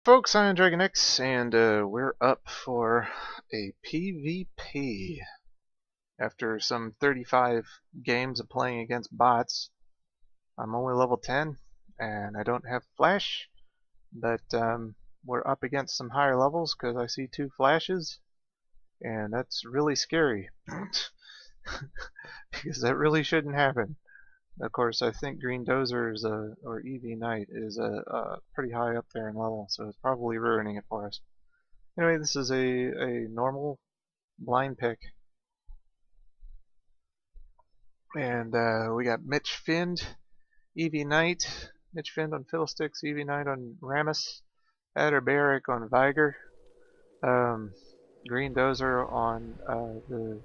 Folks, I'm Dragon X, and we're up for a PvP. After some 35 games of playing against bots, I'm only level 10, and I don't have Flash, but we're up against some higher levels because I see 2 flashes, and that's really scary, because that really shouldn't happen. Of course, I think Green Dozer's or EV Knight is pretty high up there in level, so it's probably ruining it for us. Anyway, this is a normal blind pick. And we got Mitch Find, EV Knight, Mitch Find on Fiddlesticks, EV Knight on Rammus, Adder Barrack on Viger, Green Dozer on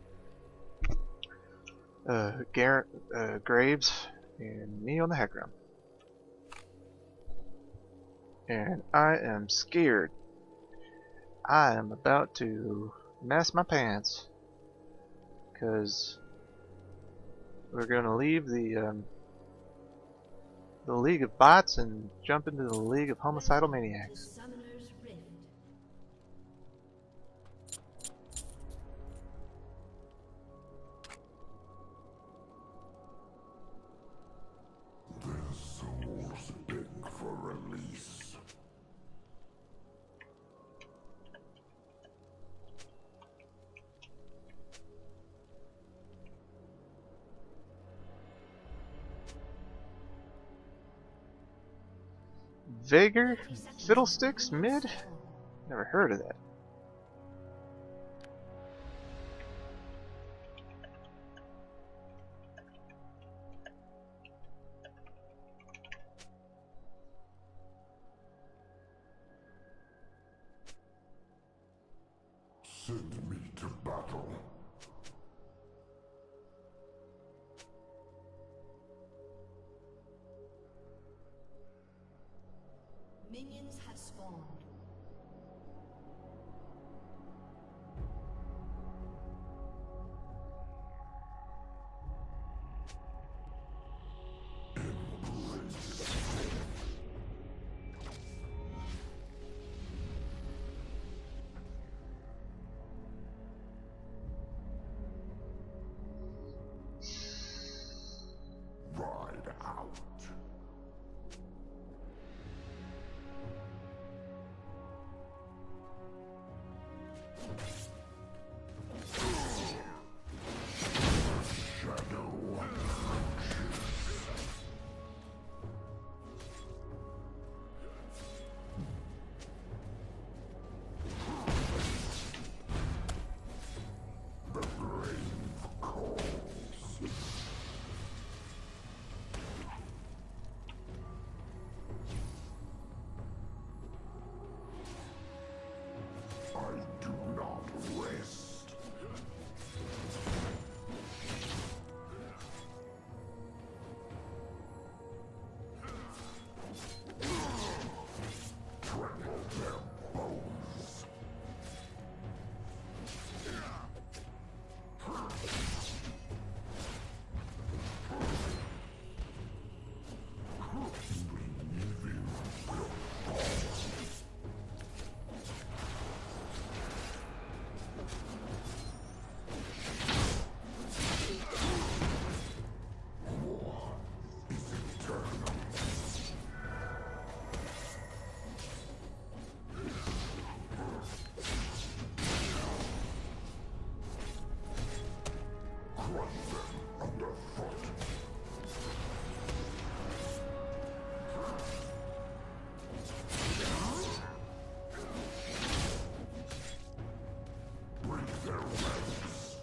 Graves, and me on the Hecarim. And I am scared. I am about to mess my pants, because we're going to leave the League of Bots and jump into the League of Homicidal Maniacs. Their souls beg for release. Vigor? Fiddlesticks? Mid? Never heard of that. Send me to battle. Minions have spawned. Ride out. Shadow. The grave calls. I do not rest. Trample their bones. Evil will fall. War is eternal. Crush them underfoot. Break their ranks.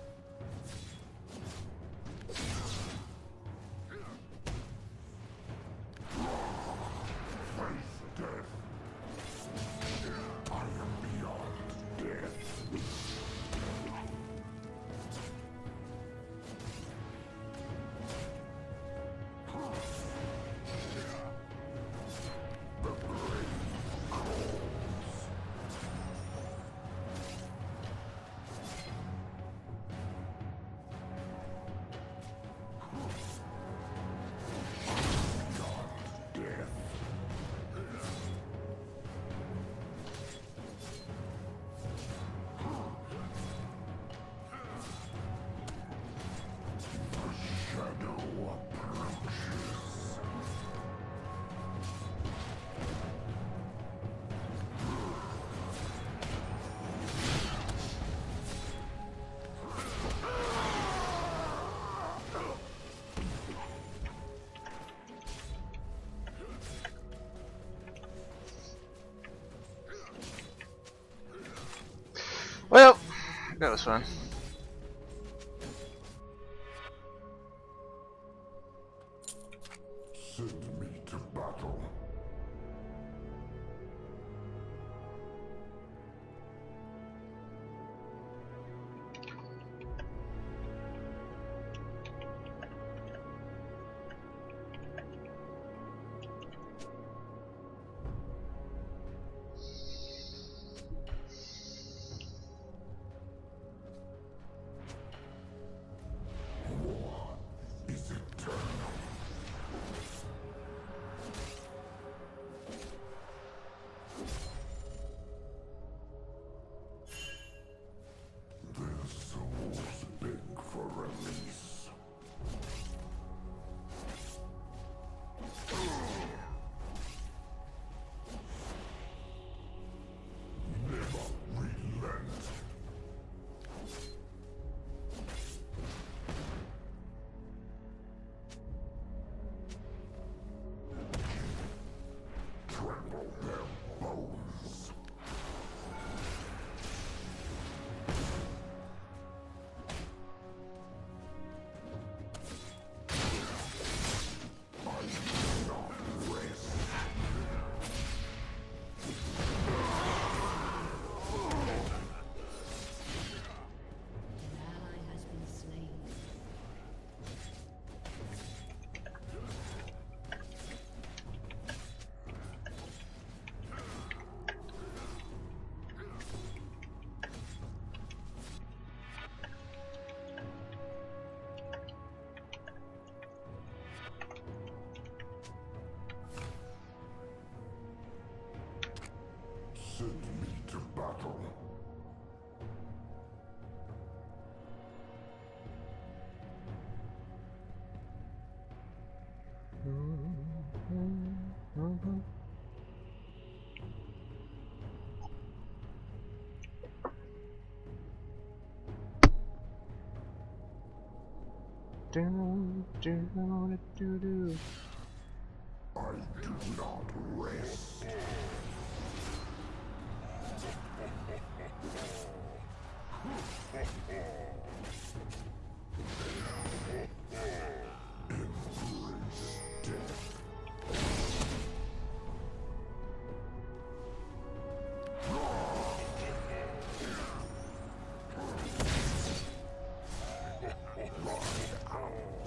Face death. I am beyond death. Well, that was fun. Send me to battle. War is eternal. Their souls beg for release. Never relent. Trample their bones. I do not rest. An ally has been slain. Send me to battle. I do not rest. Embrace death. Ride out.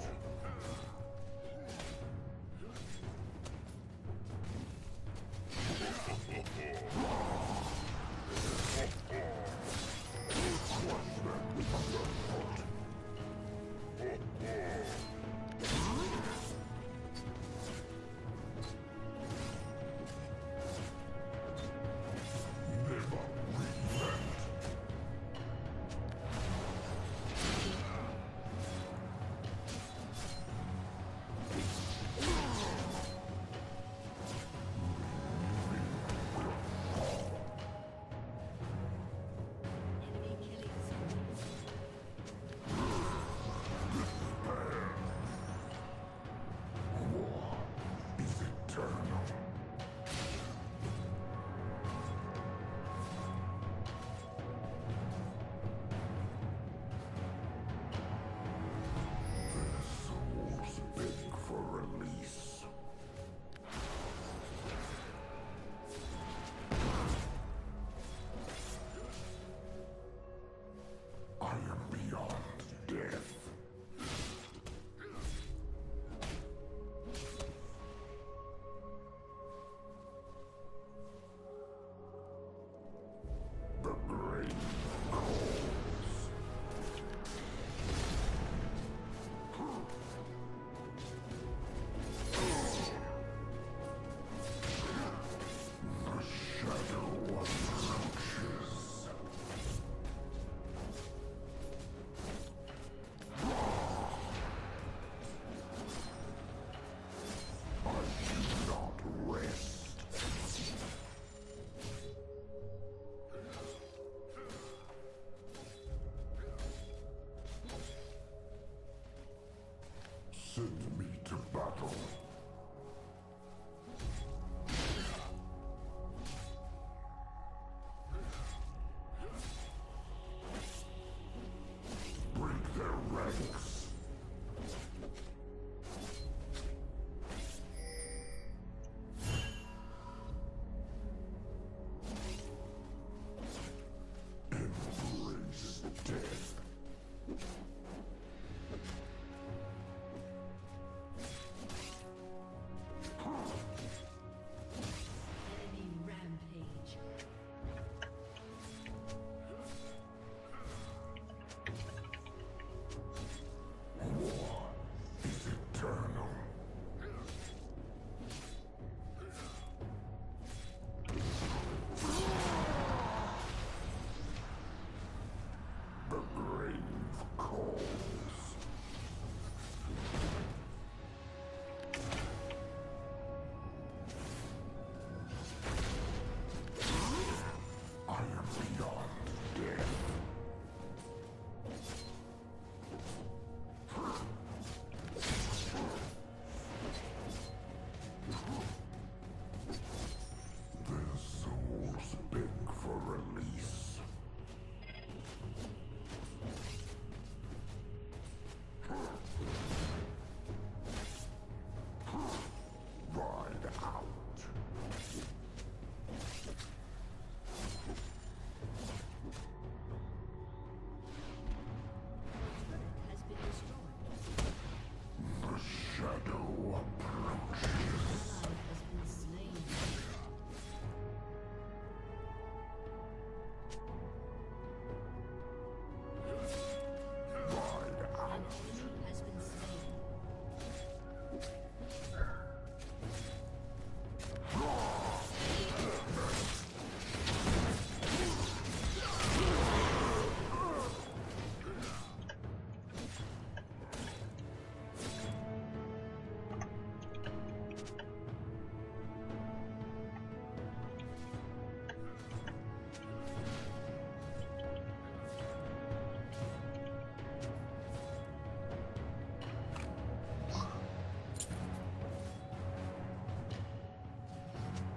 Never relent. Enemy killing spree. War is eternal. Their souls beg for release. I am beyond death. The grave calls. The shadow approaches. I do not rest. Send me to battle. ranks. Embrace death. Enemy rampage. Eternal. The grave calls. I am beyond death. Their souls beg for release. Ride out. Has been destroyed. The shadow approaches. Ally has been slain. Ride out. Enemy has been slain.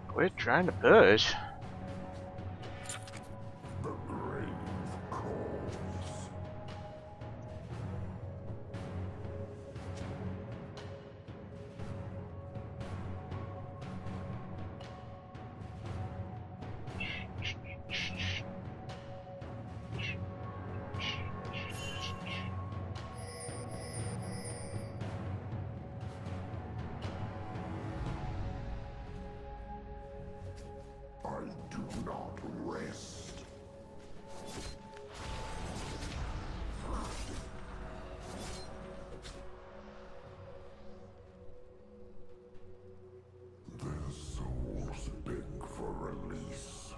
Quit trying to push. The grave calls. I do not rest. Their souls beg for release.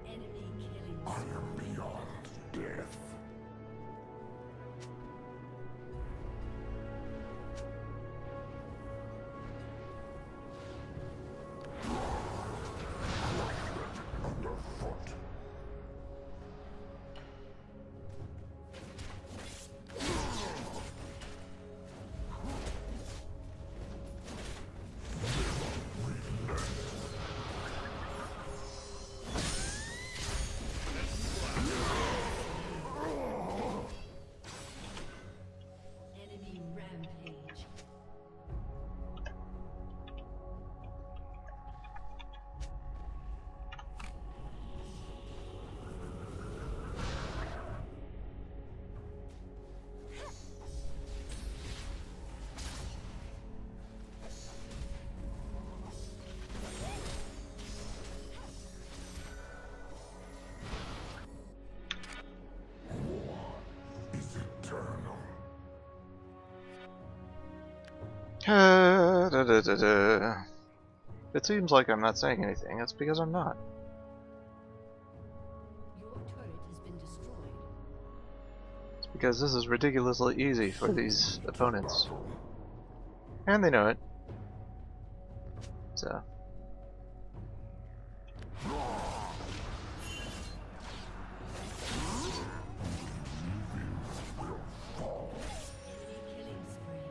Enemy killing I spree. am beyond death. Underfoot. Enemy rampage. Is eternal. It seems like I'm not saying anything. It's because I'm not. Your turret has been destroyed. It's because this is ridiculously easy for these opponents. And they know it. So. Enemy killing spree.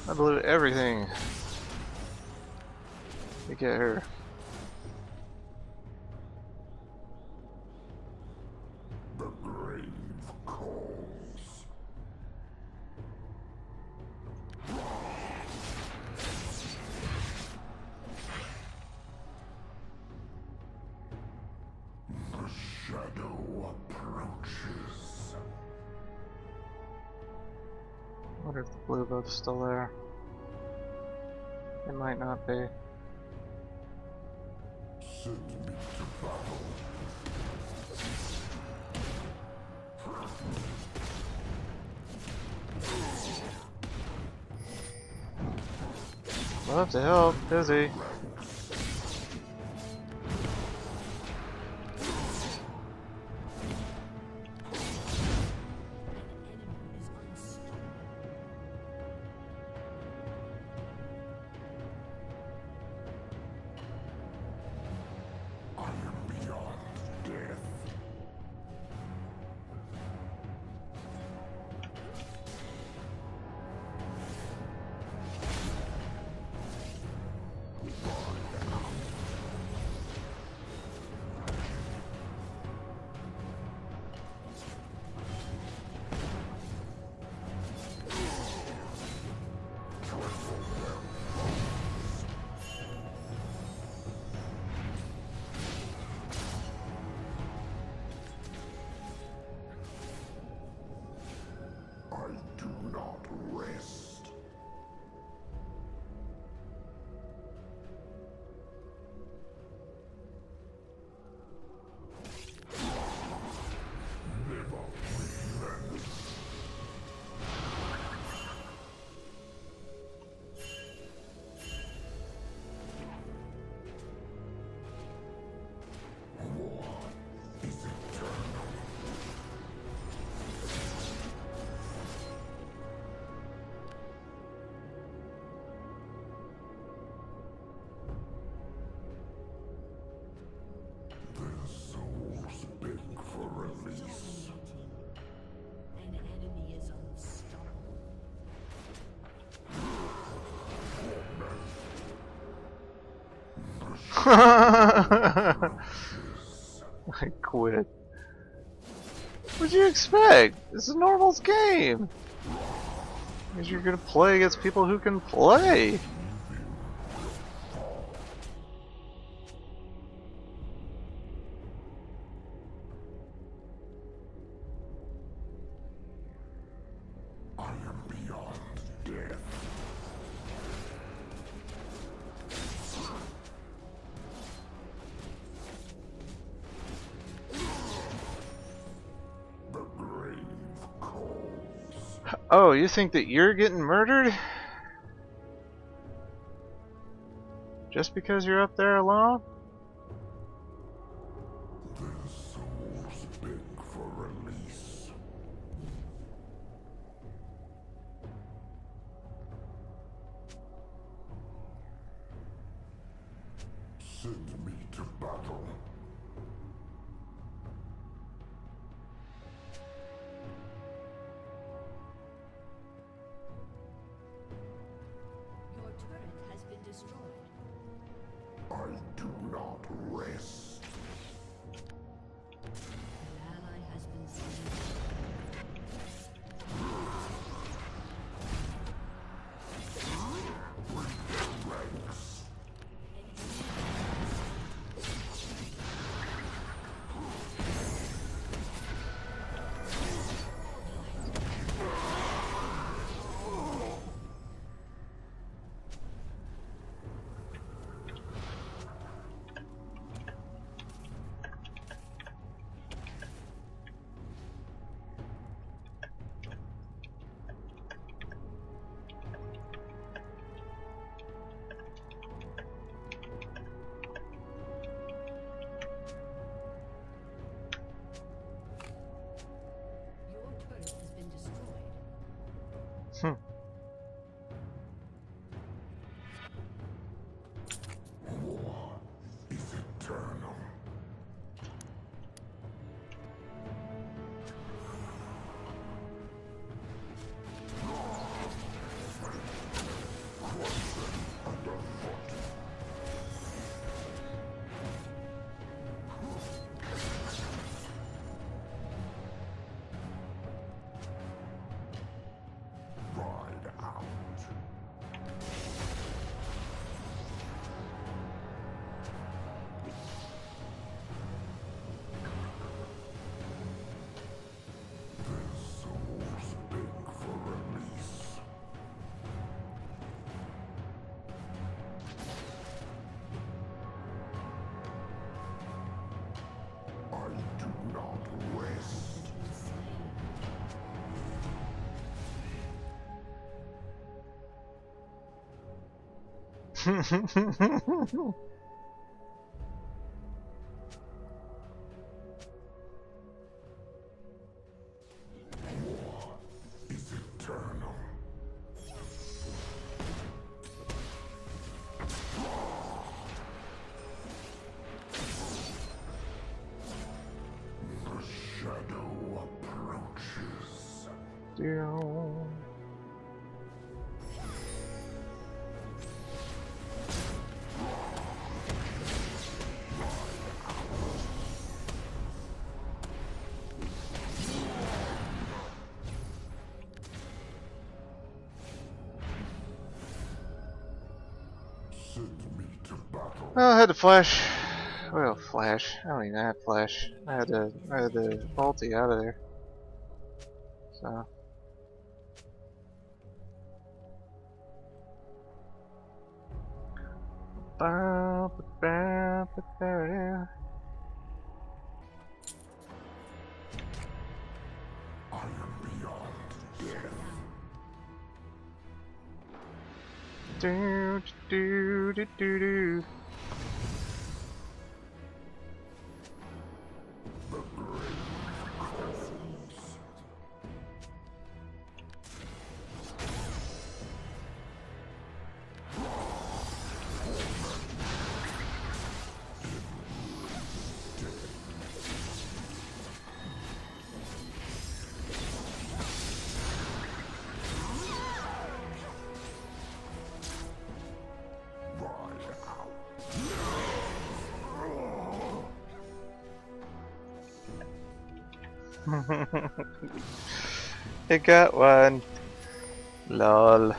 I blew everything to get her. The grave calls. The shadow approaches. I wonder if the blue boat's still there. It might not be. Send me to battle. Love to help, busy. I am beyond death. I do not rest. Never relent. War is eternal. Their souls beg for release. An enemy is unstoppable. I quit. What'd you expect? It's a normal's game. Because you're gonna play against people who can play. I am beyond death. The grave calls. Oh, you think that you're getting murdered? Just because you're up there alone? Their souls beg for release. Send me to battle. Your turret has been destroyed. I do not rest. An ally has been slain. Ranks. Your turret has been destroyed. Hmm. War is eternal. Is eternal. The shadow approaches. Down. Send me to battle. Oh, I had to flash. Well, flash. I don't even have flash. I had the ulti out of there. So. I am beyond death. Do do do do do. The grave calls. It got one. LOL.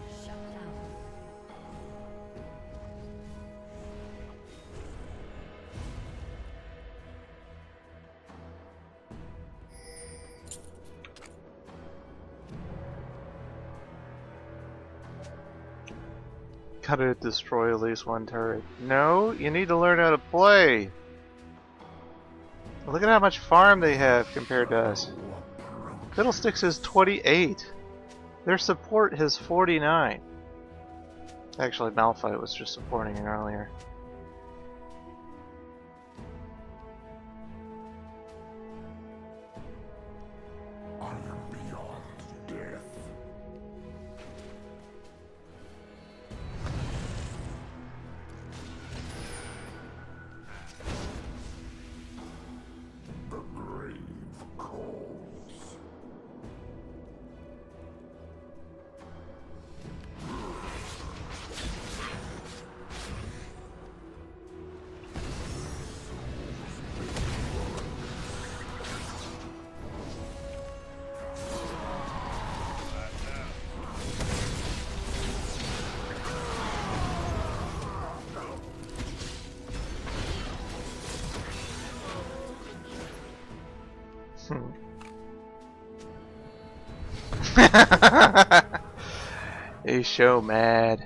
Shut down. Gotta destroy at least one turret. No, you need to learn how to play. Look at how much farm they have compared to us. Fiddlesticks is 28. Their support has 49. Actually, Malphite was just supporting it earlier. I am beyond death. The grave calls. He's so mad.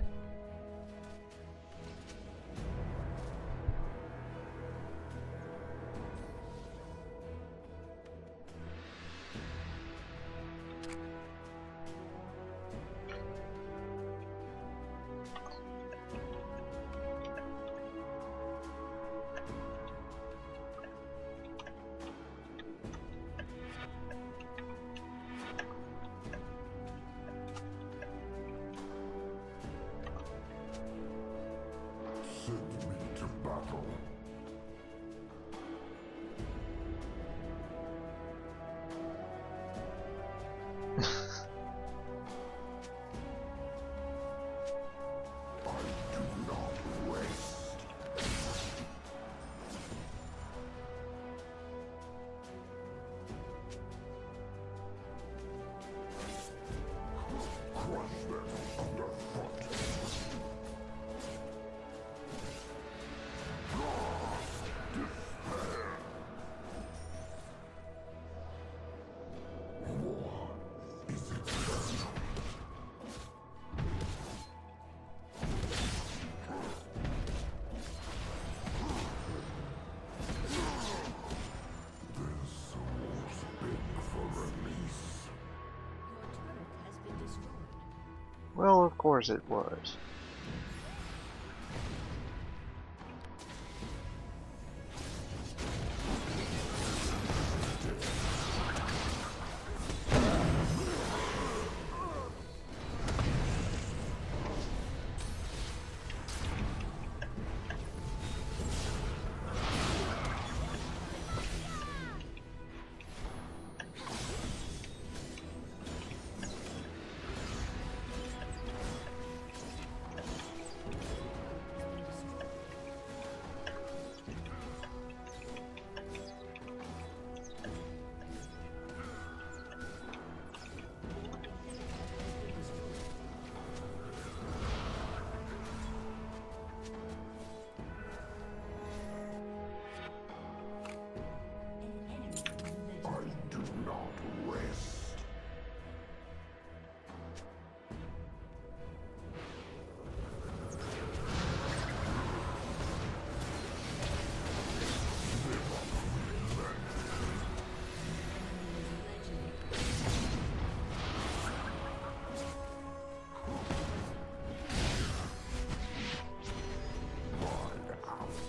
Well, of course it was. I do not rest. Blood out.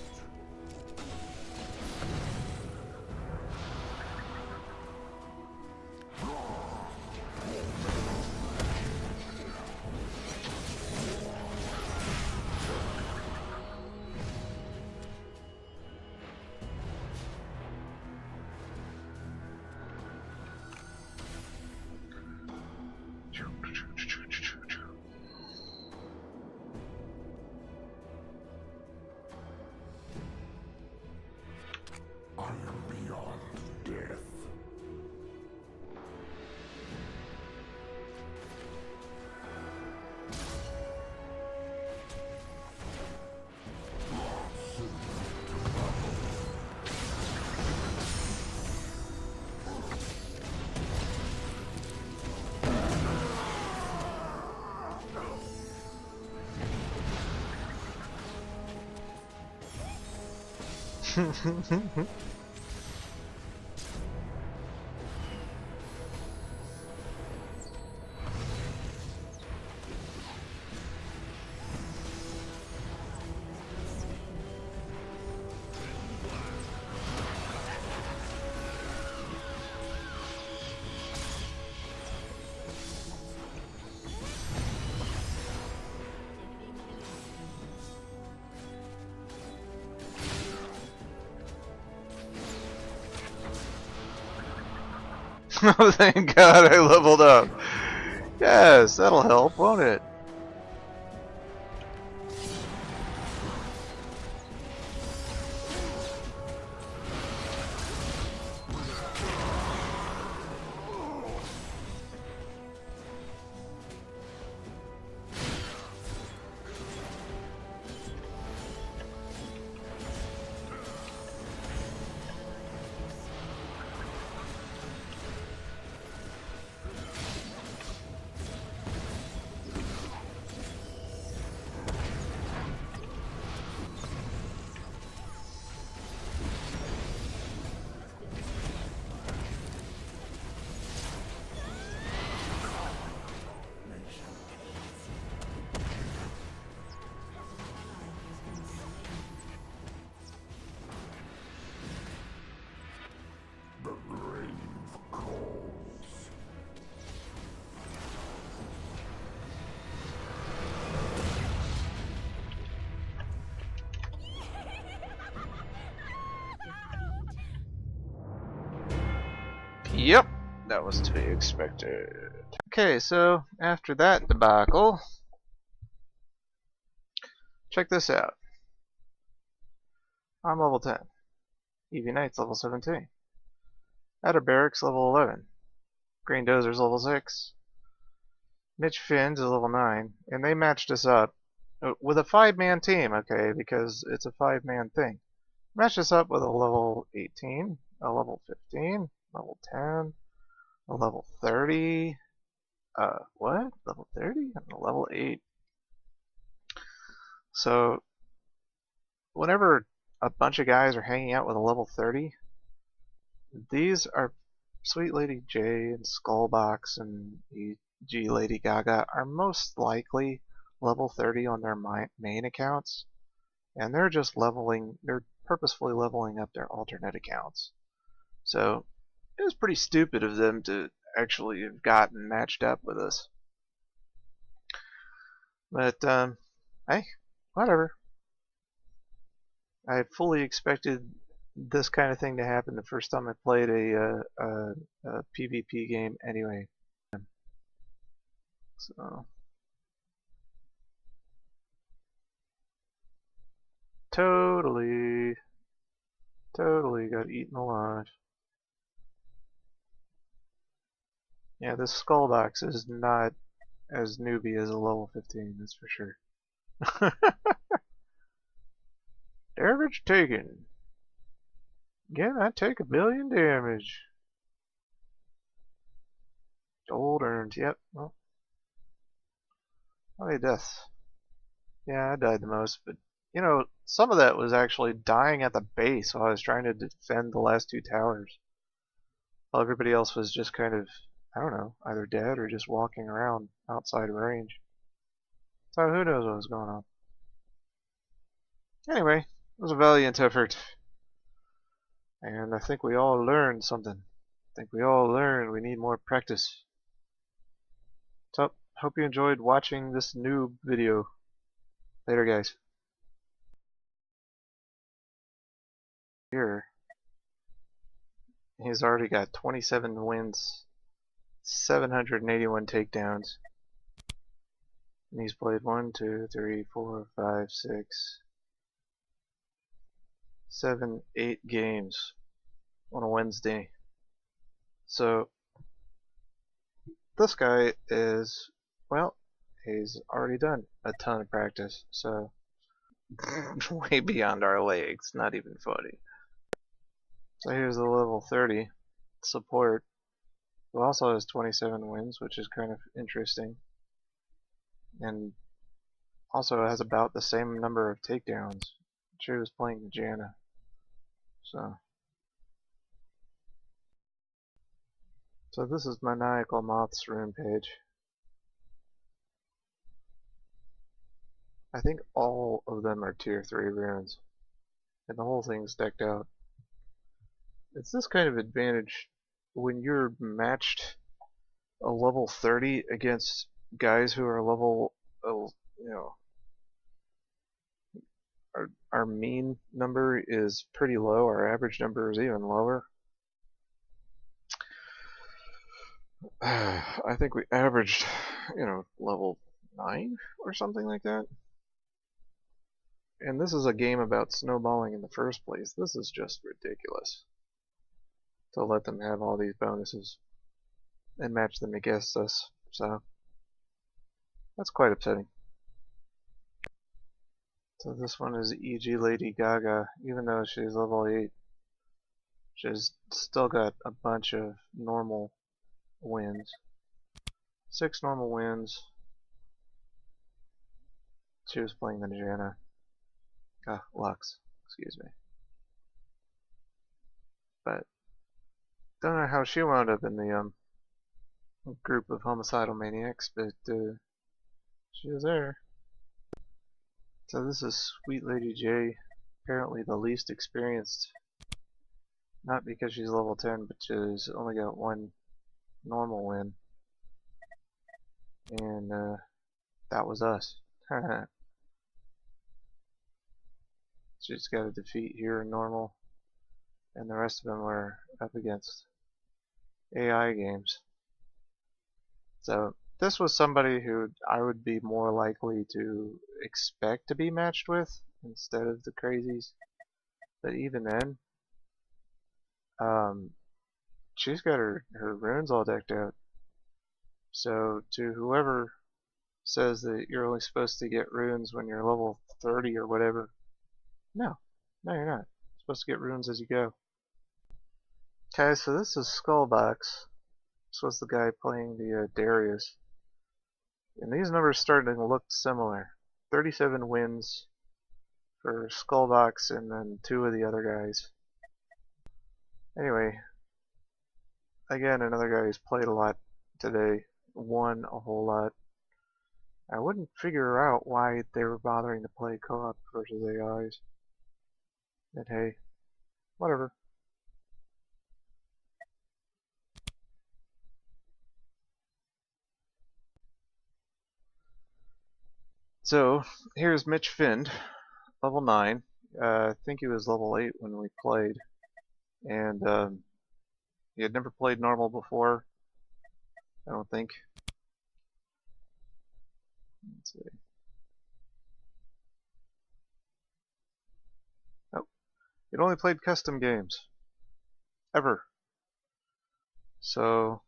I am beyond death. Oh, thank God I leveled up. Yes, that'll help, won't it? The grave calls. Yep, that was to be expected. Okay, so after that debacle, check this out. I'm level 10. Evie Knight's level 17. Outer Barracks level 11. Green Dozer's level 6. Mitch Finn's is level 9. And they matched us up with a 5-man team, okay, because it's a 5-man thing. Matched us up with a level 18, a level 15, level 10, a level 30. What? Level 30? And a level 8. So, whenever a bunch of guys are hanging out with a level 30, these are Sweet Lady J and Skullbox and EG Lady Gaga are most likely level 30 on their main accounts, and they're just they're purposefully leveling up their alternate accounts. So it was pretty stupid of them to actually have gotten matched up with us. But, hey, whatever. I had fully expected this kind of thing to happen the first time I played a PvP game anyway. So, totally got eaten alive. Yeah, this skull box is not as newbie as a level 15, that's for sure. Damage taken. Again, I take 1,000,000 damage. Gold earned, yep. Well, how many deaths? Yeah, I died the most, but you know, some of that was actually dying at the base while I was trying to defend the last two towers. While everybody else was just kind of, I don't know, either dead or just walking around outside of range. So who knows what was going on. Anyway, it was a valiant effort. And I think we all learned something. I think we all learned we need more practice. So, hope you enjoyed watching this new video. Later, guys. Here, he's already got 27 wins, 781 takedowns. And he's played 1, 2, 3, 4, 5, 6, 7, 8 games on a Wednesday. So, this guy is, well, he's already done a ton of practice, so way beyond our legs, not even funny. So here's the level 30 support, who also has 27 wins, which is kind of interesting, and also has about the same number of takedowns. She was playing Janna, so this is Maniacal Moth's rune page. I think all of them are tier 3 runes, and the whole thing's decked out. It's this kind of advantage when you're matched a level 30 against guys who are level, you know, our mean number is pretty low, our average number is even lower. I think we averaged, you know, level 9 or something like that. And this is a game about snowballing in the first place. This is just ridiculous to let them have all these bonuses and match them against us. So that's quite upsetting. So this one is EG Lady Gaga. Even though she's level 8, she's still got a bunch of normal wins. 6 normal wins. She was playing the Janna. Lux, excuse me. But don't know how she wound up in the group of homicidal maniacs, but she was there. So this is Sweet Lady J, apparently the least experienced. Not because she's level 10, but she's only got 1 normal win. And that was us. She's got a defeat here in normal, and the rest of them were up against AI games. So this was somebody who I would be more likely to expect to be matched with instead of the crazies. But even then, she's got her runes all decked out. So to whoever says that you're only supposed to get runes when you're level 30 or whatever, no, you're not. You're supposed to get runes as you go. Okay, so this is Skullbox. This was the guy playing the Darius. And these numbers starting to look similar. 37 wins for Skullbox and then 2 of the other guys. Anyway, again, another guy who's played a lot today won a whole lot. I wouldn't figure out why they were bothering to play co-op versus AIs. But hey, whatever. So, here's Mitch Find, level 9. I think he was level 8 when we played. And he had never played normal before, I don't think. Let's see. Oh, he'd only played custom games. Ever. So,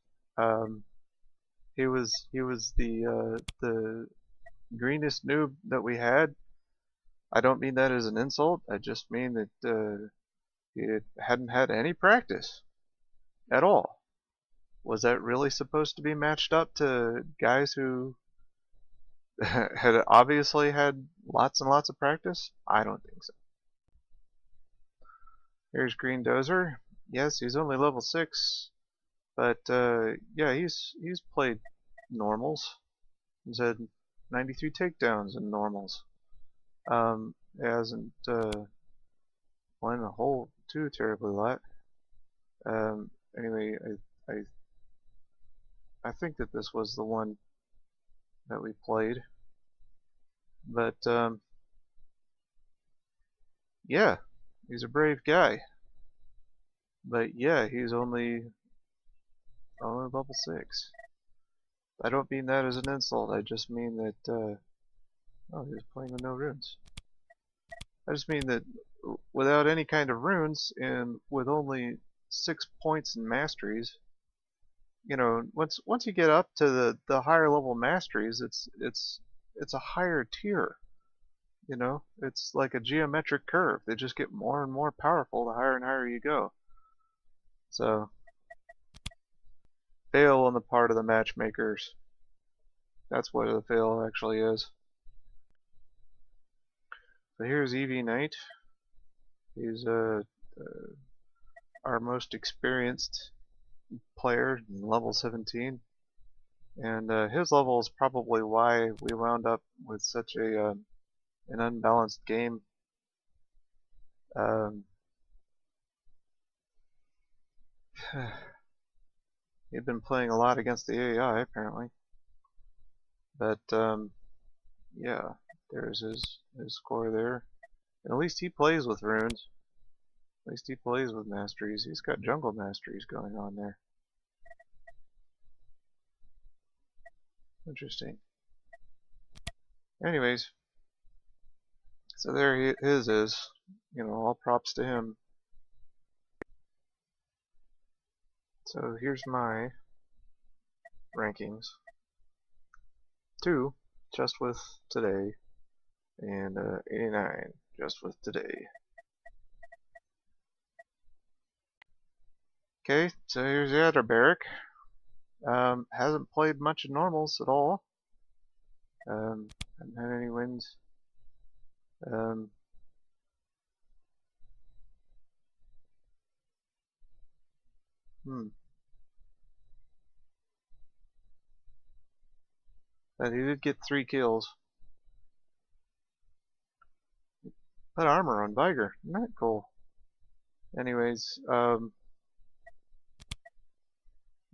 he was the greenest noob that we had. I don't mean that as an insult. I just mean that he hadn't had any practice at all. Was that really supposed to be matched up to guys who had obviously had lots and lots of practice? I don't think so. Here's Green Dozer. Yes, he's only level 6, but yeah, he's played normals. He's had 93 takedowns in normals. He hasn't won a whole too terribly lot. Anyway, I I think that this was the one that we played, but yeah, he's a brave guy. But yeah, he's only level 6. I don't mean that as an insult. I just mean that oh, he was playing with no runes. I just mean that without any kind of runes and with only 6 points in masteries, you know, once you get up to the higher level masteries, it's a higher tier. You know, it's like a geometric curve. They just get more and more powerful the higher and higher you go. So, fail on the part of the matchmakers. That's what the fail actually is. So here's EV Knight. He's our most experienced player, level 17, and his level is probably why we wound up with such an unbalanced game. He'd been playing a lot against the AI apparently, but yeah, there's his score there. And at least he plays with runes. At least he plays with masteries. He's got jungle masteries going on there. Interesting. Anyways, so there his is. You know, all props to him. So here's my rankings. 2, just with today, and 89, just with today. Okay, so here's the other barrack. Hasn't played much of normals at all. Haven't had any wins. But he did get 3 kills. Put armor on Viger. Isn't that cool? Anyways,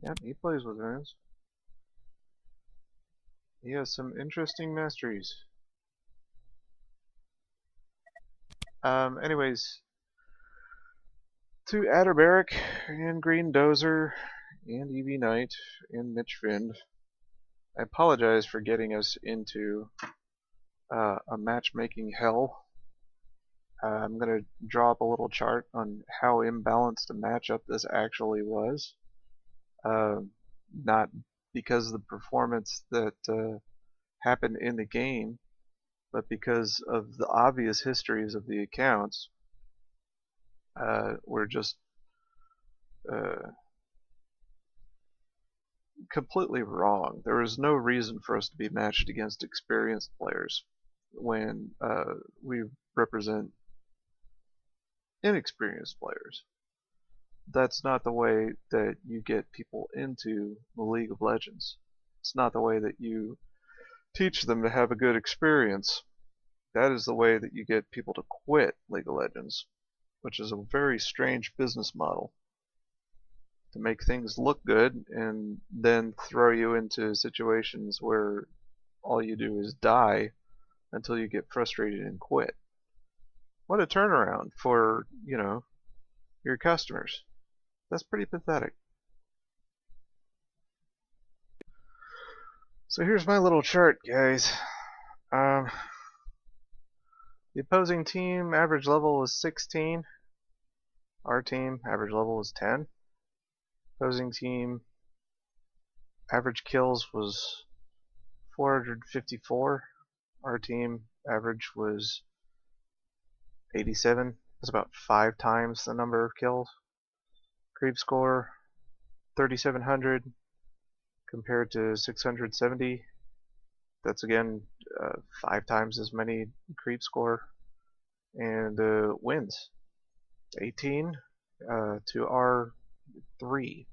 yep, he plays with runes. He has some interesting masteries. Anyways, to Adderbarrack and Green Dozer and EV Knight and Mitch Find, I apologize for getting us into a matchmaking hell. I'm going to draw up a little chart on how imbalanced a matchup this actually was. Not because of the performance that happened in the game, but because of the obvious histories of the accounts were just completely wrong. There was no reason for us to be matched against experienced players when we represent inexperienced players. That's not the way that you get people into the League of Legends. It's not the way that you teach them to have a good experience. That is the way that you get people to quit League of Legends, which is a very strange business model. To make things look good and then throw you into situations where all you do is die until you get frustrated and quit. What a turnaround for, your customers. That's pretty pathetic. So here's my little chart, guys. The opposing team average level was 16. Our team average level was 10. Opposing team average kills was 454. Our team average was 87. That's about 5 times the number of kills. Creep score 3700 compared to 670. That's again 5 times as many creep score. And wins 18 to our 3.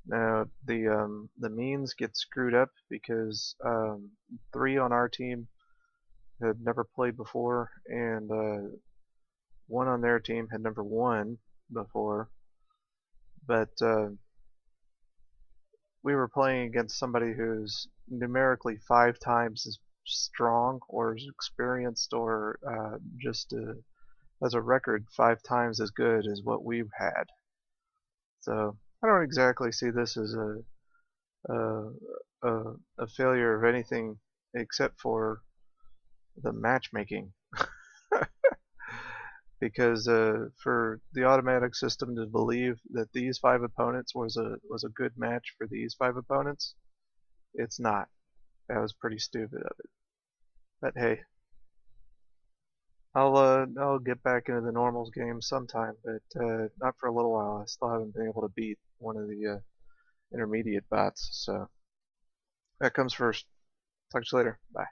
Now the means get screwed up because 3 on our team had never played before, and 1 on their team had never won before. But we were playing against somebody who's numerically 5 times as strong or as experienced or just as a record 5 times as good as what we've had. So I don't exactly see this as a failure of anything except for the matchmaking. Because for the automatic system to believe that these 5 opponents was a good match for these 5 opponents, it's not. That was pretty stupid of it. But hey, I'll get back into the normals game sometime, but not for a little while. I still haven't been able to beat one of the intermediate bots, so that comes first. Talk to you later. Bye.